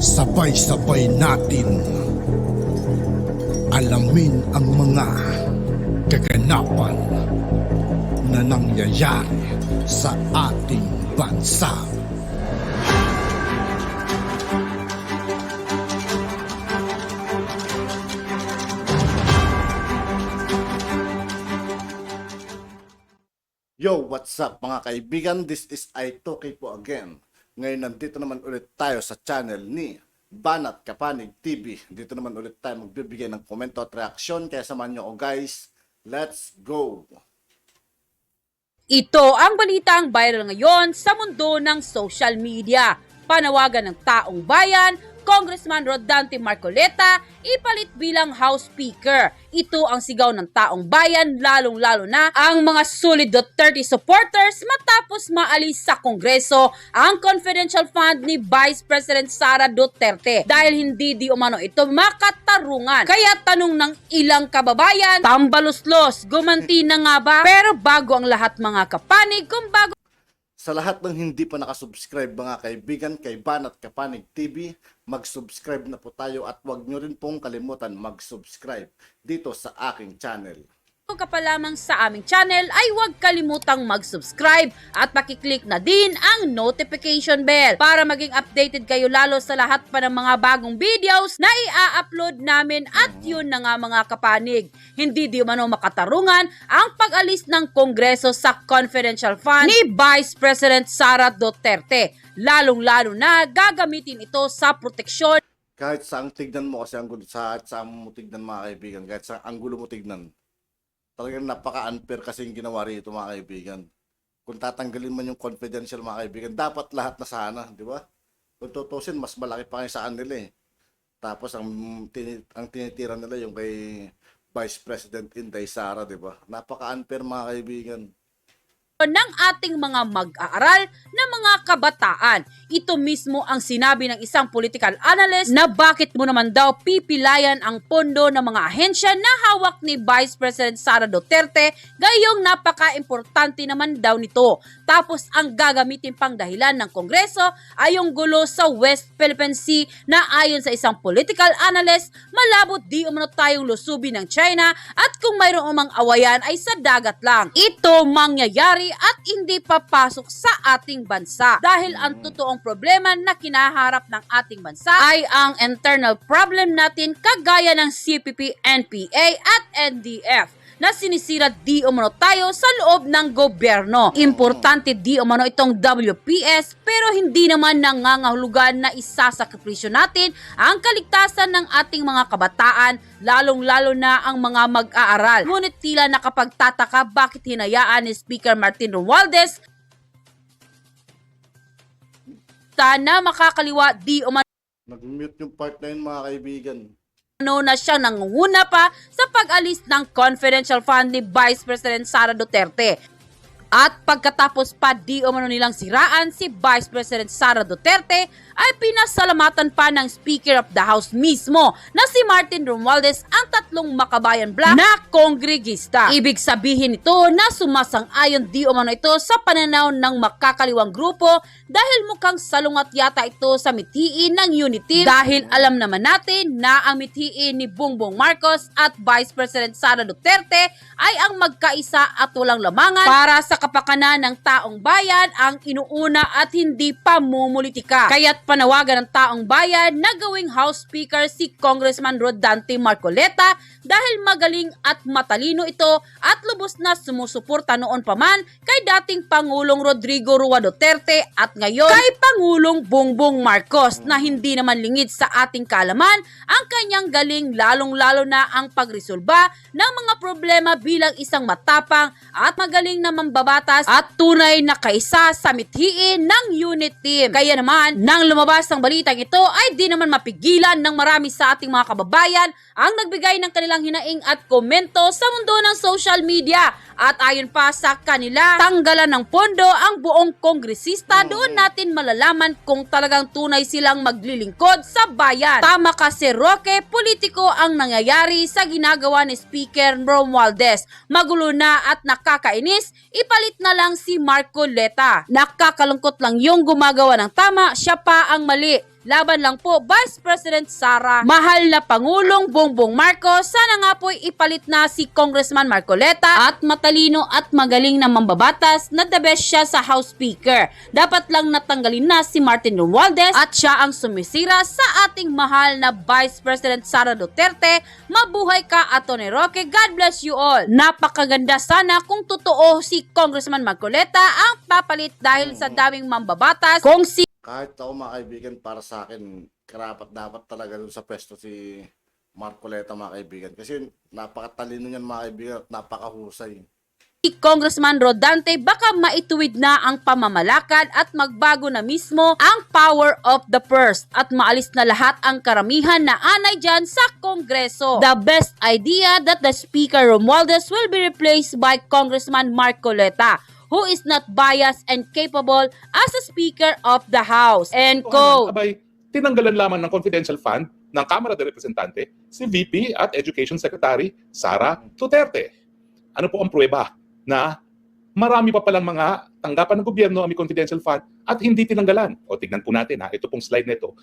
Sabay-sabay natin alamin ang mga kaganapan na nangyayari sa ating bansa. Yo, what's up mga kaibigan? This is I2K po again. Ngayon nandito naman ulit tayo sa channel ni Banat Kapanig TV. Dito naman ulit tayo magbibigay ng komento at reaksyon. Kaya samahan nyo ako guys. Let's go! Ito ang balitang viral ngayon sa mundo ng social media. Panawagan ng taong bayan, Congressman Rodante Marcoleta, ipalit bilang House Speaker. Ito ang sigaw ng taong bayan, lalong-lalo na ang mga solid Duterte supporters matapos maalis sa Kongreso ang confidential fund ni Vice President Sara Duterte dahil hindi di umano ito makatarungan. Kaya tanong ng ilang kababayan, tambaluslos, gumanti na nga ba? Pero bago ang lahat mga kapanig, kung bago Sa lahat ng hindi pa nakasubscribe mga kaibigan kay Banat Kapanig TV, mag-subscribe na po tayo at huwag nyo rin pong kalimutan mag-subscribe dito sa aking channel. ka pa lamang sa aming channel ay huwag kalimutang mag-subscribe at pakiclick na din ang notification bell para maging updated kayo lalo sa lahat pa ng mga bagong videos na i-upload namin at yun na nga mga kapanig. Hindi di umano makatarungan ang pag-alis ng Kongreso sa confidential fund ni Vice President Sara Duterte. Lalong-lalo na gagamitin ito sa proteksyon. Kahit sa ang tignan mo kasi sa mo tignan mga kaibigan, kahit sa anggulo mo tignan, talagang napaka-unfair kasi yung ginawa rito mga kaibigan. Kung tatanggalin man yung confidential mga kaibigan, dapat lahat na sana, di ba? Kung tutusin, mas malaki pa kayo saan nila eh. Tapos ang tinitira nila yung kay Vice President Inday Sara, di ba? Napaka-unfair mga kaibigan ng ating mga mag-aaral na mga kabataan. Ito mismo ang sinabi ng isang political analyst na bakit mo naman daw pipilayan ang pondo ng mga ahensya na hawak ni Vice President Sara Duterte, gayong napaka-importante naman daw nito. Tapos ang gagamitin pang dahilan ng Kongreso ay yung gulo sa West Philippine Sea na ayon sa isang political analyst, malabo di umano tayong lusubi ng China at kung mayroong umang awayan ay sa dagat lang. Ito mangyayari at hindi papasok sa ating bansa dahil ang totoong problema na kinaharap ng ating bansa ay ang internal problem natin kagaya ng CPP, NPA at NDF na sinisira di umano tayo sa loob ng gobyerno. Importante di umano itong WPS pero hindi naman nangangahulugan na isasakripisyo natin ang kaligtasan ng ating mga kabataan, lalong-lalo na ang mga mag-aaral. Ngunit tila nakapagtataka bakit hinayaan ni Speaker Martin Romualdez na makakaliwa di umano nag-mute yung part na yun mga kaibigan. na siyang nangunguna pa sa pag-alis ng confidential fund ni Vice President Sara Duterte. At pagkatapos pa di umano nilang siraan si Vice President Sara Duterte ay pinasalamatan pa ng Speaker of the House mismo na si Martin Romualdez ang tatlong makabayan black na kongregista. Ibig sabihin ito na sumasang-ayon di umano ito sa pananaw ng makakaliwang grupo dahil mukhang salungat yata ito sa mithiin ng unity dahil alam naman natin na ang mithiin ni Bongbong Marcos at Vice President Sara Duterte ay ang magkaisa at walang lamangan para sa kapakanan ng taong bayan ang inuuna at hindi pamumulitika. Kaya't panawagan ng taong bayan na gawing House Speaker si Congressman Rodante Marcoleta dahil magaling at matalino ito at lubos na sumusuporta noon pa man kay dating Pangulong Rodrigo Roa Duterte at ngayon kay Pangulong Bongbong Marcos na hindi naman lingid sa ating kaalaman ang kanyang galing lalong-lalo na ang pagresolba ng mga problema bilang isang matapang at magaling na mambabatas at tunay na kaisa sa mithiin ng unit team. Kaya naman, nang lumabas ang balitang ito ay di naman mapigilan ng marami sa ating mga kababayan ang nagbigay ng kanilang hinaing at komento sa mundo ng social media. At ayon pa sa kanila, tanggalan ng pondo ang buong kongresista, doon natin malalaman kung talagang tunay silang maglilingkod sa bayan. Tama kasi Roque, politiko ang nangyayari sa ginagawa ni Speaker Romualdez. Magulo na at nakakainis, ipalit na lang si Marcoleta. Nakakalungkot lang yung gumagawa ng tama, siya pa ang mali. Laban lang po, Vice President Sara. Mahal na Pangulong Bongbong Marcos, sana nga po'y ipalit na si Congressman Marcoleta at matalino at magaling na mambabatas na the best siya sa House Speaker. Dapat lang natanggalin na si Martin Romualdez at siya ang sumisira sa ating mahal na Vice President Sara Duterte. Mabuhay ka, Atty. Roque. God bless you all. Napakaganda sana kung totoo si Congressman Marcoleta ang papalit dahil sa daming mambabatas. Kung si Kahit ako mga kaibigan, para sa akin, karapat dapat talaga dun sa pwesto si Marcoleta mga kaibigan. Kasi napakatalino niyan mga kaibigan at napakahusay. Congressman Rodante, baka maituwid na ang pamamalakad at magbago na mismo ang power of the purse at maalis na lahat ang karamihan na anay dyan sa Kongreso. The best idea that the Speaker Romualdez will be replaced by Congressman Marcoleta, who is not biased and capable as a Speaker of the House. End quote. Abay, tinanggalan lamang ng confidential fund ng Kamara de Representante si VP at Education Secretary Sara Duterte. Ano po ang pruweba na marami pa palang mga tanggapan ng gobyerno ang may confidential fund at hindi tinanggalan? O tignan po natin ito pong slide nito.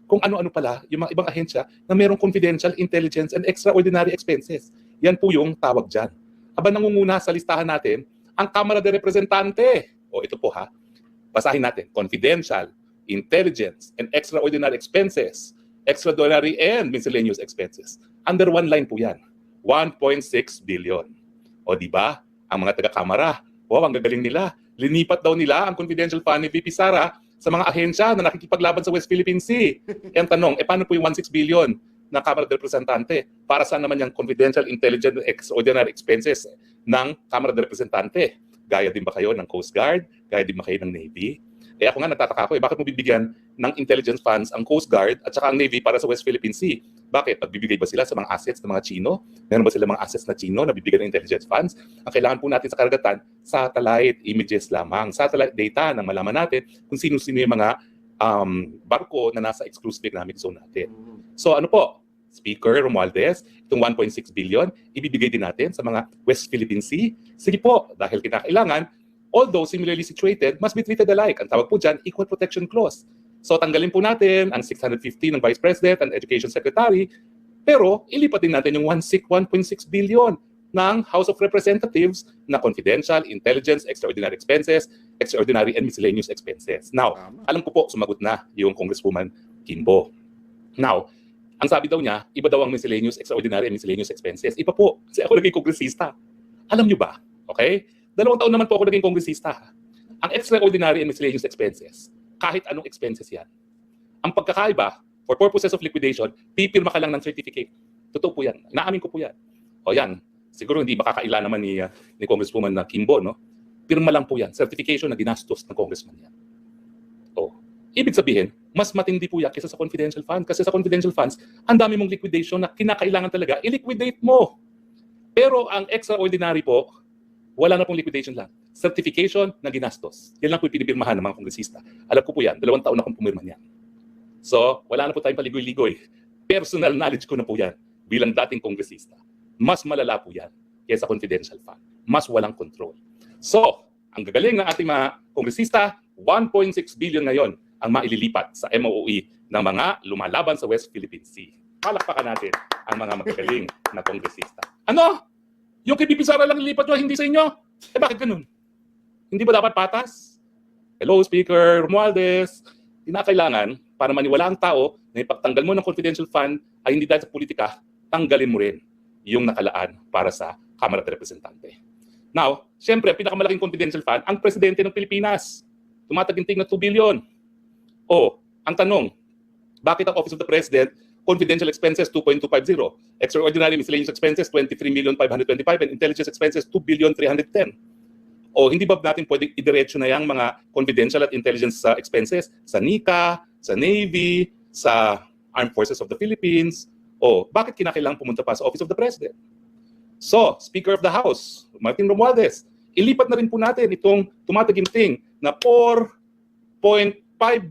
Kung ano-ano pala yung mga ibang ahensya na mayroong confidential intelligence and extraordinary expenses. Yan po yung tawag dyan. Aba, nangunguna sa listahan natin ang Kamara de Representante. O ito po basahin natin. Confidential, intelligence, and extraordinary expenses. Extraordinary and miscellaneous expenses. Under one line po yan. 1.6 billion. O di ba? Ang mga taga-Kamara, wow, ang gagaling nila. Linipat daw nila ang confidential fund ni VP Sara sa mga ahensya na nakikipaglaban sa West Philippine Sea. Ang tanong, paano po yung 1.6 billion na Kamara de Representante? Para saan naman yung confidential, intelligent, and extraordinary expenses ng Kamara de Representante? Gaya din ba kayo ng Coast Guard? Gaya din ba kayo ng Navy? Ako nga nagtataka ko, bakit mo bibigyan ng intelligence funds ang Coast Guard at saka ang Navy para sa West Philippine Sea? Bakit? Pagbibigay ba sila sa mga assets ng mga Chino? Meron ba sila mga assets na Chino na bibigyan ng intelligence funds? Ang kailangan po natin sa karagatan, satellite images lamang. Satellite data na malaman natin kung sino-sino yung mga barko na nasa exclusive economic zone natin. So ano po? Speaker Romualdez, itong 1.6 billion, ibibigay din natin sa mga West Philippine Sea. Sige po, dahil kinakailangan, although similarly situated, must be treated alike. Ang tawag po dyan, Equal Protection Clause. So tanggalin po natin ang 650 ng Vice President and Education Secretary, pero ilipat din natin yung 1.6 billion ng House of Representatives na confidential, intelligence, extraordinary expenses, extraordinary and miscellaneous expenses. Now, alam ko po, sumagot na yung Congresswoman Kimbo. Now, ang sabi daw niya, iba daw ang miscellaneous, extraordinary and miscellaneous expenses. Iba po, kasi ako naging kongresista. Alam niyo ba? Okay? 2 taon naman po ako naging kongresista. Ang extraordinary and miscellaneous expenses, kahit anong expenses yan. Ang pagkakaiba, for purposes of liquidation, pipirma ka lang ng certificate. Totoo po yan. Naamin ko po yan. O yan, siguro hindi makakaila naman ni Congresswoman na Kimbo, no? Pirma lang po yan. Certification na ginastos ng congressman yan. O, ibig sabihin, mas matindi po yan kaysa sa confidential fund. Kasi sa confidential funds, ang dami mong liquidation na kinakailangan talaga, i-liquidate mo. Pero ang extraordinary po, wala na pong liquidation lang. Certification na ginastos. Yan lang po yung pinipirmahan ng mga kongresista. Alam ko po yan, 2 taon na akong pumirma niyan. So, wala na po tayong paligoy-ligoy. Personal knowledge ko na po yan bilang dating kongresista. Mas malala po yan kaysa confidential fund. Mas walang control. So, ang gagaling ng ating mga kongresista, 1.6 billion ngayon ang maililipat sa MOE ng mga lumalaban sa West Philippine Sea. Palakpakan natin ang mga magagaling na kongresista. Ano? Yung kay VP Sara lang ilipat nyo, hindi sa inyo? Bakit ganun? Hindi ba dapat patas? Hello, Speaker Romualdez. Kinakailangan, para maniwala ang tao na ipagtanggal mo ng confidential fund ay hindi dahil sa politika, tanggalin mo rin yung nakalaan para sa Kamara de Representante. Now, siyempre, pinakamalaking confidential fund, ang Presidente ng Pilipinas. Tumataginting na 2 billion. O, ang tanong, bakit ang Office of the President, confidential expenses 2.250, extraordinary miscellaneous expenses 23,525, and intelligence expenses 2,310? O hindi ba natin pwedeng idiretso na yung mga confidential at intelligence expenses sa NICA, sa Navy, sa Armed Forces of the Philippines? O bakit kinakailangan pumunta pa sa Office of the President? So, Speaker of the House, Martin Romualdez, ilipat na rin po natin itong tumataginting na 4.5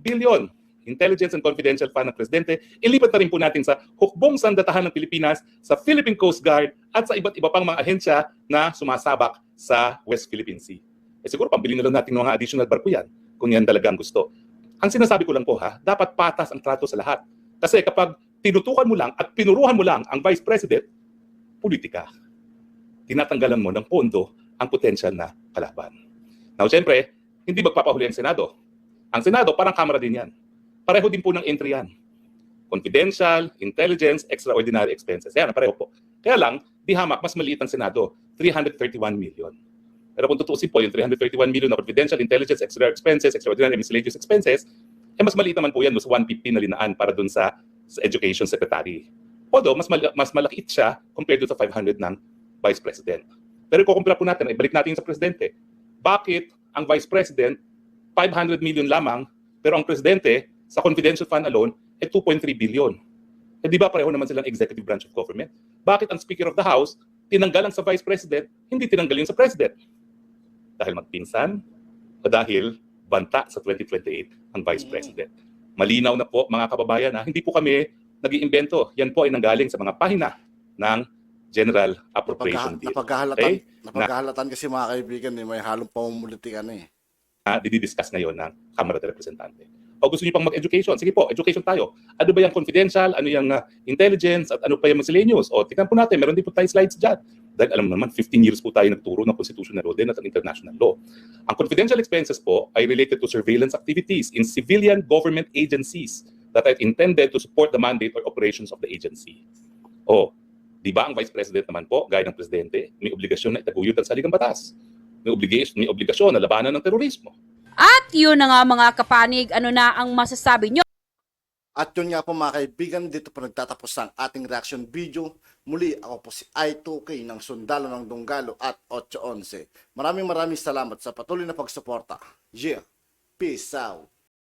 billion intelligence and confidential fund ng Presidente. Ilipat na rin po natin sa hukbong sandatahan ng Pilipinas, sa Philippine Coast Guard, at sa iba't iba pang mga ahensya na sumasabak sa West Philippine Sea. Siguro pambili na lang natin ng mga additional barko yan, kung yan talaga ang gusto. Ang sinasabi ko lang po dapat patas ang trato sa lahat. Kasi kapag tinutukan mo lang at pinuruhan mo lang ang Vice President, politika. Tinatanggalan mo ng pondo ang potensyal na kalaban. Now, siyempre, hindi magpapahuli ang Senado. Ang Senado, parang Kamara din yan. Pareho din po ng entry yan. Confidential, intelligence, extraordinary expenses. Yan, pareho po. Kaya lang, di hamak, mas maliit ang Senado, 331 million. Pero kung tutusin po, yung 331 million na confidential, intelligence, extra expenses, extraordinary miscellaneous expenses, mas maliit naman po yan sa 150 na linaan para dun sa Education Secretary. Although, mas maliit siya compared to sa 500 ng Vice President. Pero kung kumpara po natin, ibalik natin sa Presidente. Bakit ang Vice President, 500 million lamang, pero ang Presidente, sa confidential fund alone, 2.3 billion. Di ba pareho naman silang executive branch of government? Bakit ang Speaker of the House, tinanggalan sa Vice President, hindi tinanggal yung sa President? Dahil magpinsan o dahil banta sa 2028 ang Vice President. Malinaw na po mga kababayan hindi po kami nag-iimbento. Yan po ay nanggaling sa mga pahina ng General Appropriation Bill. Napaghahalatan kasi mga kaibigan, may halong pamumulitika na Didiscuss ngayon ng Kamara de Representante. O gusto niyo pang mag-education? Sige po, education tayo. Ano ba yung confidential? Ano yung intelligence? At ano pa yung miscellaneous? O tignan po natin, meron din po tayo slides dyan. Dahil alam mo naman, 15 years po tayo nagturo ng constitutional law din at ng international law. Ang confidential expenses po ay related to surveillance activities in civilian government agencies that are intended to support the mandate or operations of the agency. O, di ba ang Vice President naman po, gaya ng Presidente, may obligasyon na itaguyod ang saligang batas. May obligasyon na labanan ng terorismo. At yun na nga mga kapanig, ano na ang masasabi nyo? At yun nga po mga kaibigan, dito po nagtatapos ang ating reaction video. Muli, ako po si I2K ng Sundalo ng Dunggalo at 811. Maraming salamat sa patuloy na pagsuporta. Yeah, peace out.